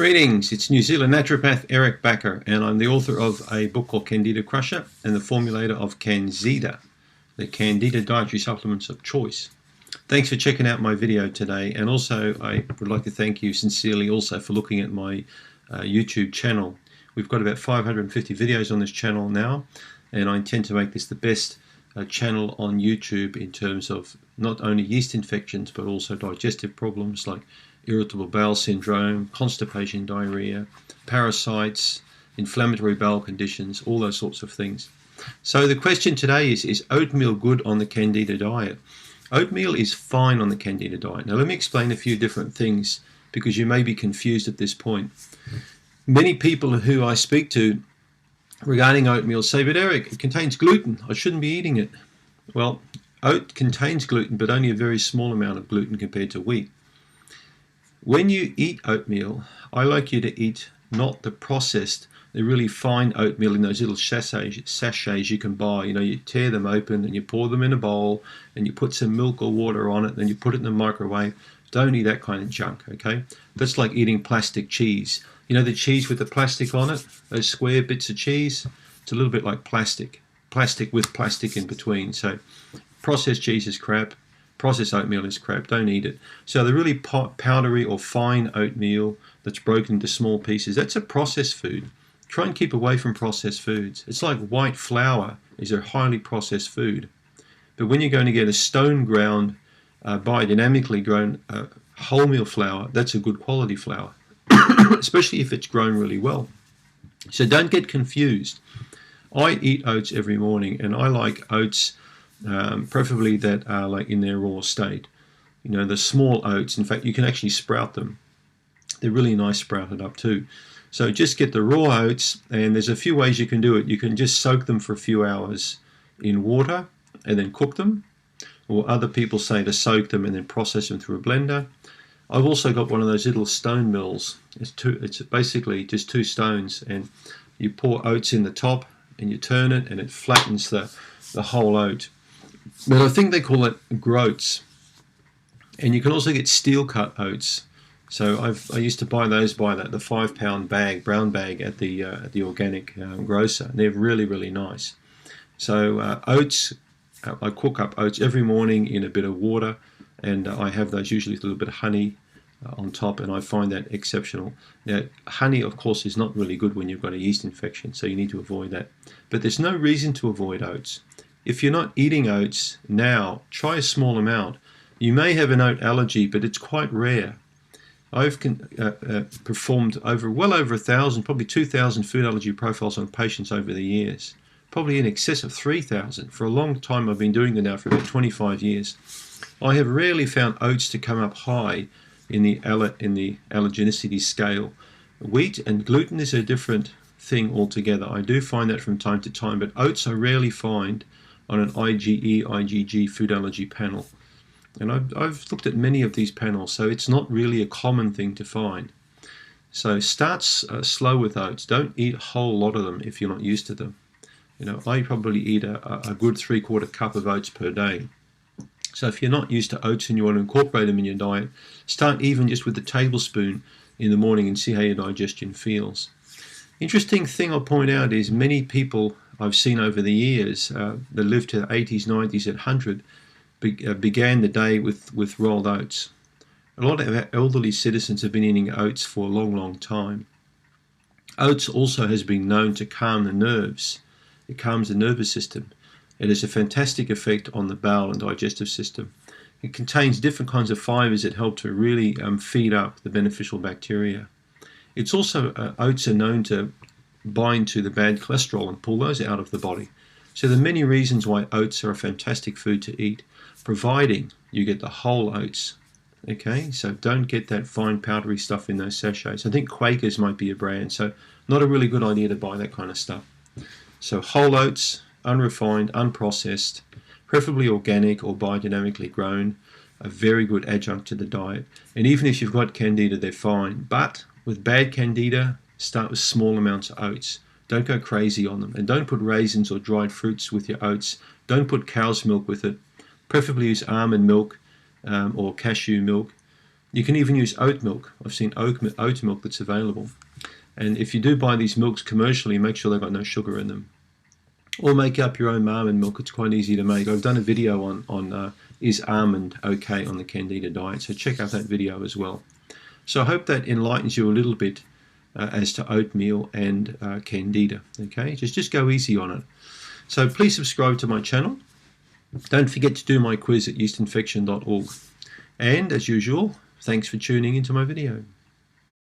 Greetings, it's New Zealand naturopath Eric Bakker, and I'm the author of a book called Candida Crusher and the formulator of CanXida, the Candida dietary supplements of choice. Thanks for checking out my video today, and also I would like to thank you sincerely also for looking at my YouTube channel. We've got about 550 videos on this channel now, and I intend to make this the best channel on YouTube in terms of not only yeast infections but also digestive problems like irritable bowel syndrome, constipation, diarrhea, parasites, inflammatory bowel conditions, all those sorts of things. So the question today is oatmeal good on the Candida diet? Oatmeal is fine on the Candida diet. Now let me explain a few different things because you may be confused at this point. Many people who I speak to regarding oatmeal say, but Eric, it contains gluten, I shouldn't be eating it. Well, oat contains gluten, but only a very small amount of gluten compared to wheat. When you eat oatmeal, I like you to eat not the processed, the really fine oatmeal in those little sachets you can buy. You know, you tear them open and you pour them in a bowl and you put some milk or water on it, then you put it in the microwave. Don't eat that kind of junk, okay? That's like eating plastic cheese. You know the cheese with the plastic on it? Those square bits of cheese? It's a little bit like plastic. Plastic with plastic in between. So processed cheese is crap. Processed oatmeal is crap. Don't eat it. So the really powdery or fine oatmeal that's broken into small pieces, that's a processed food. Try and keep away from processed foods. It's like white flour is a highly processed food. But when you're going to get a stone ground, biodynamically grown wholemeal flour, that's a good quality flour, especially if it's grown really well. So don't get confused. I eat oats every morning, and I like oats preferably that are like in their raw state. You know, the small oats, in fact, you can actually sprout them. They're really nice sprouted up too. So just get the raw oats, and there's a few ways you can do it. You can just soak them for a few hours in water and then cook them. Or other people say to soak them and then process them through a blender. I've also got one of those little stone mills. It's basically just two stones, and you pour oats in the top and you turn it and it flattens the whole oat. But I think they call it groats. And you can also get steel cut oats. So I used to buy those by the 5-pound bag, brown bag at the organic grocer. And they're really, really nice. So oats, I cook up oats every morning in a bit of water, and I have those usually with a little bit of honey on top, and I find that exceptional. Now, honey, of course, is not really good when you've got a yeast infection, so you need to avoid that. But there's no reason to avoid oats. If you're not eating oats now, try a small amount. You may have an oat allergy, but it's quite rare. I've performed well over 1,000, probably 2,000 food allergy profiles on patients over the years. Probably in excess of 3,000. For a long time, I've been doing it now for about 25 years. I have rarely found oats to come up high in the allergenicity scale. Wheat and gluten is a different thing altogether. I do find that from time to time, but oats I rarely find on an IgE, IgG food allergy panel. And I've looked at many of these panels, so it's not really a common thing to find. So start slow with oats. Don't eat a whole lot of them if you're not used to them. You know, I probably eat a good 3/4 cup of oats per day. So if you're not used to oats and you want to incorporate them in your diet, start even just with a tablespoon in the morning and see how your digestion feels. Interesting thing I'll point out is many people I've seen over the years that lived to the 80s, 90s, and 100 began the day with rolled oats. A lot of our elderly citizens have been eating oats for a long, long time. Oats also has been known to calm the nerves. It calms the nervous system. It has a fantastic effect on the bowel and digestive system. It contains different kinds of fibers that help to really feed up the beneficial bacteria. It's also, oats are known to bind to the bad cholesterol and pull those out of the body. So there are many reasons why oats are a fantastic food to eat, providing you get the whole oats. Okay, so don't get that fine powdery stuff in those sachets. I think Quakers might be a brand, so not a really good idea to buy that kind of stuff. So whole oats, unrefined, unprocessed, preferably organic or biodynamically grown, a very good adjunct to the diet. And even if you've got Candida, they're fine. But with bad Candida, start with small amounts of oats. Don't go crazy on them. And don't put raisins or dried fruits with your oats. Don't put cow's milk with it. Preferably use almond milk or cashew milk. You can even use oat milk. I've seen oat milk that's available. And if you do buy these milks commercially, make sure they've got no sugar in them. Or make up your own almond milk. It's quite easy to make. I've done a video on is almond okay on the Candida diet, so check out that video as well. So I hope that enlightens you a little bit as to oatmeal and Candida. Okay, just go easy on it. So please subscribe to my channel. Don't forget to do my quiz at yeastinfection.org. And as usual, thanks for tuning into my video.